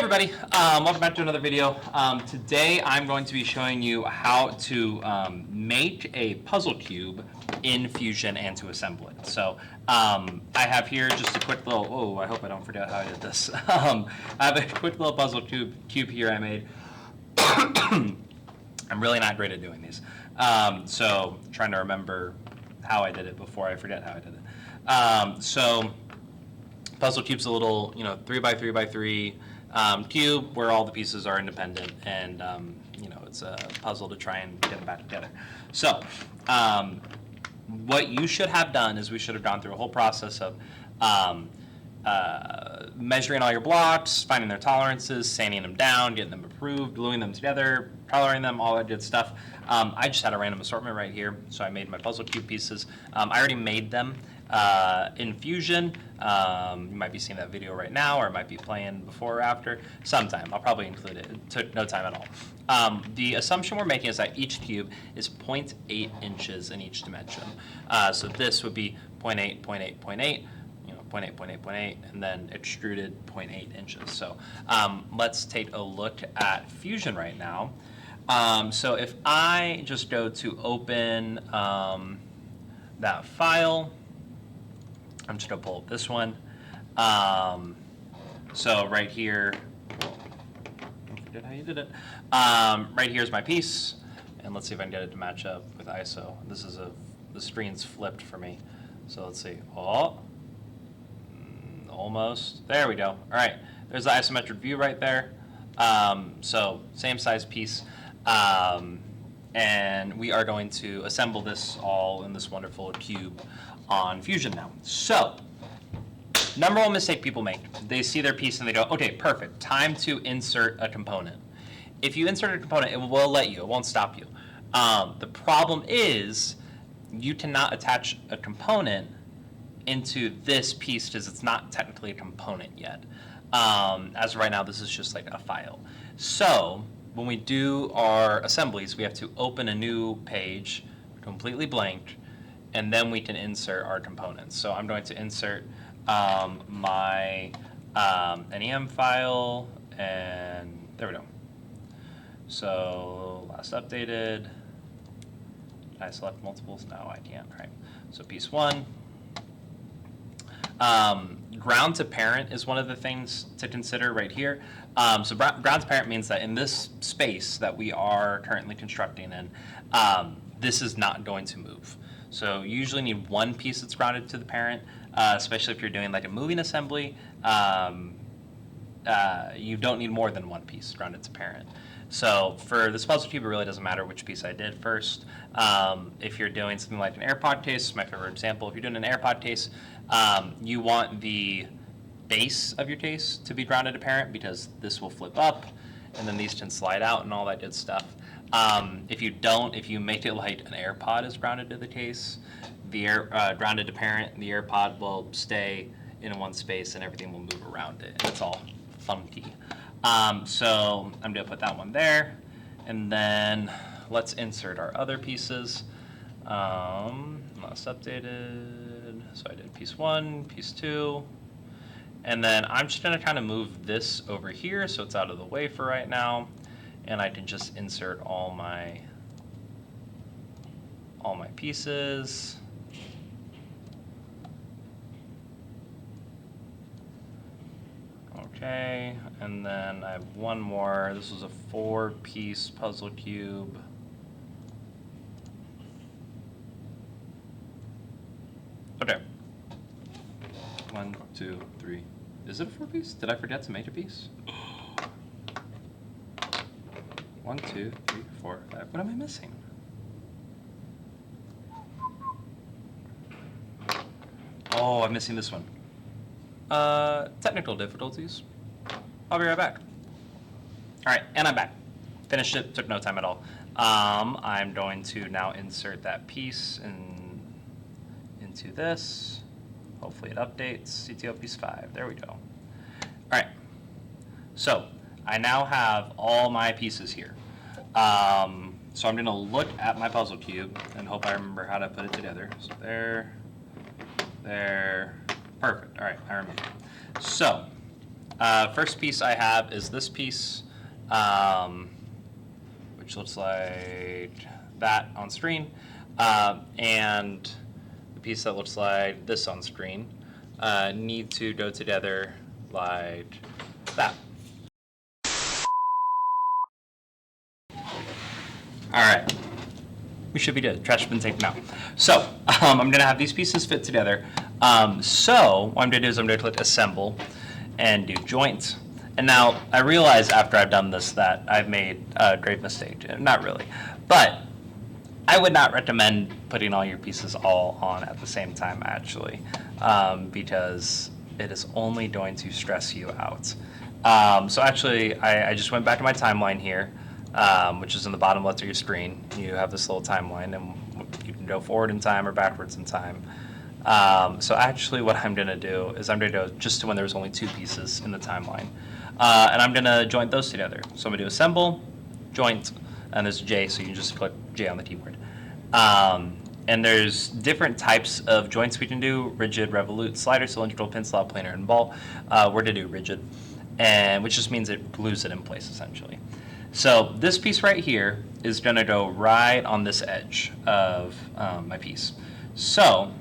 everybody, welcome back to another video. Today I'm going to be showing you how to make a puzzle cube in Fusion and to assemble it. So I have here just a quick little, oh, I hope I don't forget how I did this. I have a quick little puzzle cube here I made. I'm really not great at doing these. So trying to remember how I did it before I forget how I did it. So puzzle cube's a little, 3x3x3 cube where all the pieces are independent, and it's a puzzle to try and get them back together. So what you should have done is we should have gone through a whole process of measuring all your blocks, finding their tolerances, sanding them down, getting them approved, gluing them together, coloring them, all that good stuff. I just had a random assortment right here, so I made my puzzle cube pieces. I already made them in Fusion. You might be seeing that video right now, or it might be playing before or after. Sometime. I'll probably include it. It took no time at all. The assumption we're making is that each cube is 0.8 inches in each dimension. So this would be 0.8, 0.8, 0.8. 0.8, 0.8, 0.8, and then extruded 0.8 inches. So let's take a look at Fusion right now. So if I just go to open that file, I'm just going to pull up this one. So right here, I forget how you did it. Right here's my piece, and let's see if I can get it to match up with ISO. This is the screen's flipped for me. So let's see. Oh. Almost. There we go. All right. There's the isometric view right there. So same size piece. And we are going to assemble this all in this wonderful cube on Fusion now. So number one mistake people make, they see their piece and they go, okay, perfect. Time to insert a component. If you insert a component, it will let you. It won't stop you. The problem is you cannot attach a component into this piece because it's not technically a component yet. As of right now, this is just like a file. So when we do our assemblies, we have to open a new page, completely blank, and then we can insert our components. So I'm going to insert my NEM file, and there we go. So last updated. Can I select multiples? No, I can't. All right. So piece one. Ground to parent is one of the things to consider right here. So ground to parent means that in this space that we are currently constructing in, this is not going to move. So you usually need one piece that's grounded to the parent, especially if you're doing like a moving assembly. You don't need more than one piece grounded to parent. So for this puzzle cube, it really doesn't matter which piece I did first. If you're doing something like an AirPod case, my favorite example, if you're doing an AirPod case, you want the base of your case to be grounded to parent because this will flip up, and then these can slide out and all that good stuff. If you don't, if you make it like an AirPod is grounded to the case, the grounded to parent, the AirPod will stay in one space and everything will move around it. It's all funky. So I'm going to put that one there, and then let's insert our other pieces. Last updated, so I did piece one, piece two, and then I'm just going to kind of move this over here so it's out of the way for right now, and I can just insert all my pieces. Okay, and then I have one more. This was a 4-piece puzzle cube. Okay. 1, 2, 3. Is it a 4-piece? Did I forget to make a piece? 1, 2, 3, 4, 5. What am I missing? Oh, I'm missing this one. Technical difficulties. I'll be right back. All right, and I'm back. Finished it, took no time at all. I'm going to now insert that piece into this. Hopefully it updates. CTO piece 5, there we go. All right, so I now have all my pieces here. So I'm gonna look at my puzzle cube and hope I remember how to put it together. So there, perfect, all right, I remember. So First piece I have is this piece, which looks like that on screen, and the piece that looks like this on screen need to go together like that. All right, we should be good. Trash has been taken out. So I'm gonna have these pieces fit together. So what I'm gonna do is I'm gonna click assemble and do joint. And now I realize after I've done this that I've made a great mistake. Not really, but I would not recommend putting all your pieces all on at the same time actually, because it is only going to stress you out. So actually I just went back to my timeline here, which is in the bottom left of your screen. You have this little timeline and you can go forward in time or backwards in time. So actually what I'm gonna do is I'm gonna go just to when there's only two pieces in the timeline. And I'm gonna joint those together. So I'm gonna do assemble, joint, and there's J, so you can just click J on the keyboard. And there's different types of joints we can do: rigid, revolute, slider, cylindrical, pin slot, planar, and ball. We're gonna do rigid, and which just means it glues it in place essentially. So this piece right here is gonna go right on this edge of my piece. So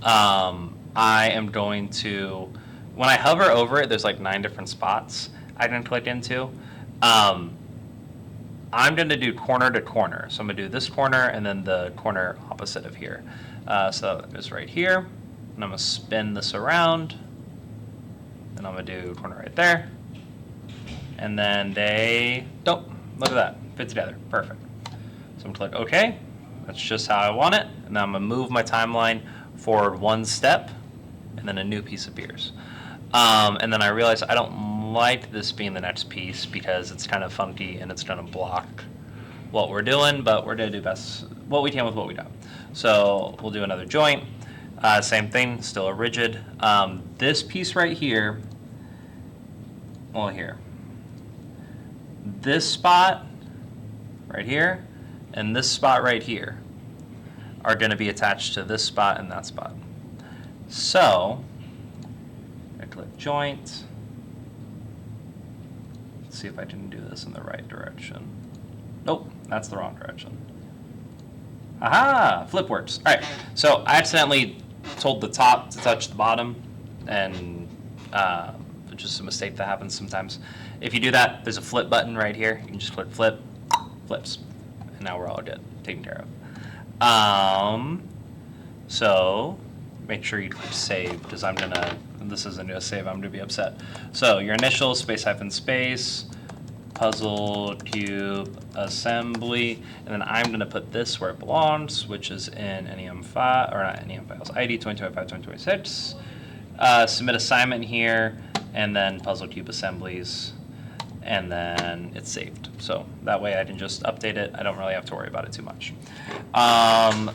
I am going to, when I hover over it, there's like 9 different spots I can click into. I'm going to do corner to corner. So I'm going to do this corner and then the corner opposite of here. So it's right here. And I'm going to spin this around. And I'm going to do corner right there. And then they don't. Look at that. Fit together. Perfect. So I'm going to click OK. That's just how I want it. And then I'm going to move my timeline forward 1 step. And then a new piece appears. And then I realize I don't like this being the next piece because it's kind of funky and it's going to block what we're doing, but we're going to do best what we can with what we got. So we'll do another joint. Same thing, still a rigid. This piece right here, well here, this spot right here and this spot right here are going to be attached to this spot and that spot. So I click joint. Let's see if I can do this in the right direction. Nope, that's the wrong direction. Aha, flip works. All right, so I accidentally told the top to touch the bottom, and it's just a mistake that happens sometimes. If you do that, there's a flip button right here. You can just click flip, flips, and now we're all good, taken care of. So make sure you click save, because I'm gonna, this isn't gonna save, I'm gonna be upset. So your initials, space hyphen space, puzzle, cube, assembly, and then I'm gonna put this where it belongs, which is in NEM file, or not NEM files, ID 2025-2026. Submit assignment here, and then puzzle cube assemblies, and then it's saved. So that way I can just update it. I don't really have to worry about it too much.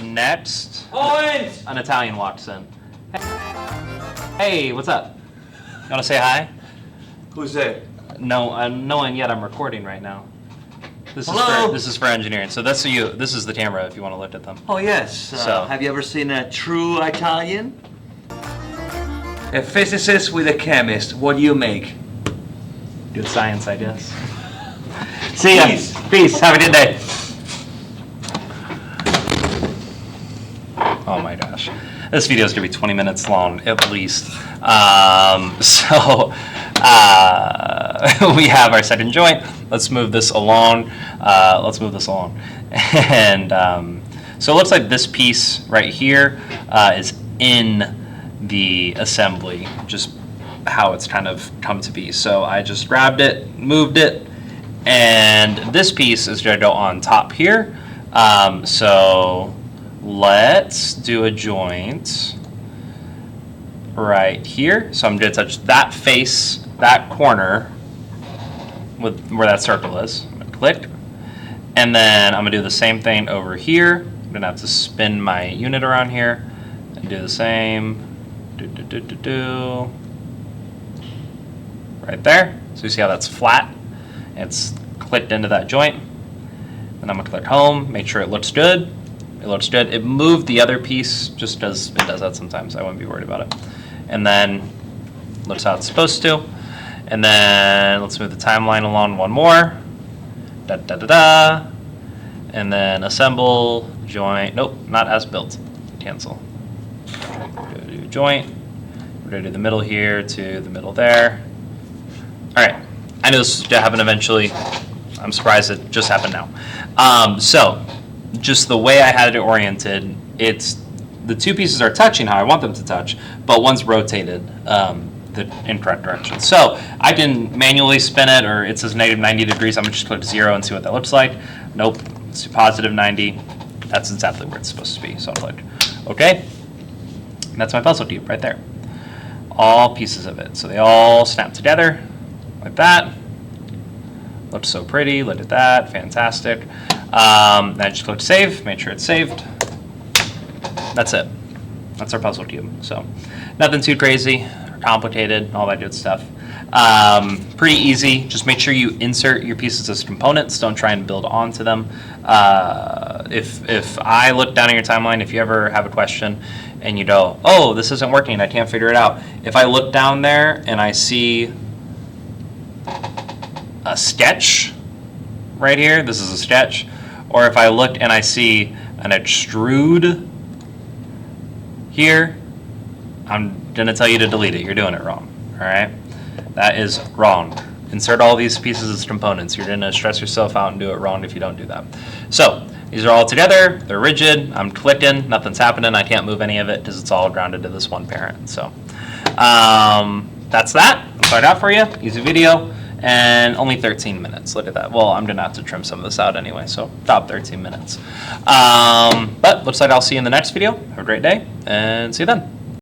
Next, Owens! an Italian walks in. Hey, what's up? You wanna say hi? Who's that? No, no one yet. I'm recording right now. Hello? This is for engineering. So that's you. This is the camera if you want to look at them. Oh, yes. So- Have you ever seen a true Italian? A physicist with a chemist. What do you make? Good science, I guess. See ya. Peace. Peace. Have a good day. Oh my gosh. This video is going to be 20 minutes long, at least. We have our second joint. Let's move this along. And so it looks like this piece right here is in the assembly, just how it's kind of come to be. So I just grabbed it, moved it, and this piece is going to go on top here. So let's do a joint right here. So I'm going to touch that face, that corner with where that circle is. I'm going to click, and then I'm going to do the same thing over here. I'm going to have to spin my unit around here and do the same. Right there. So you see how that's flat? It's clicked into that joint. And I'm going to click home, make sure it looks good. It looks good. It moved the other piece just as it does that sometimes. I wouldn't be worried about it. And then Looks how it's supposed to. And then let's move the timeline along one more. Da da da da. And then assemble, joint, nope, not as built. Cancel. Go to joint. We're going to do the middle here to the middle there. All right. I knew this was going to happen eventually. I'm surprised it just happened now. So, just the way I had it oriented, it's the two pieces are touching how I want them to touch, but one's rotated the incorrect direction. So I can manually spin it, or it says negative 90 degrees. I'm going to just click 0 and see what that looks like. Nope, it's positive 90. That's exactly where it's supposed to be. So I'll click OK. And that's my puzzle cube right there. All pieces of it. So they all snap together like that. Looks so pretty. Look at that. Fantastic. Then I just click save. Make sure it's saved. That's it. That's our puzzle cube. So nothing too crazy or complicated, all that good stuff. Pretty easy. Just make sure you insert your pieces as components. Don't try and build onto them. If I look down at your timeline, if you ever have a question and you go, oh, this isn't working, I can't figure it out. If I look down there and I see a sketch right here, this is a sketch, or if I look and I see an extrude here, I'm going to tell you to delete it. You're doing it wrong. All right? That is wrong. Insert all these pieces as components. You're going to stress yourself out and do it wrong if you don't do that. So these are all together. They're rigid. I'm clicking. Nothing's happening. I can't move any of it because it's all grounded to this one parent. So that's that. I'll start out for you. Easy video. And only 13 minutes. Look at that. Well, I'm going to have to trim some of this out anyway, so top 13 minutes. But looks like I'll see you in the next video. Have a great day, and see you then.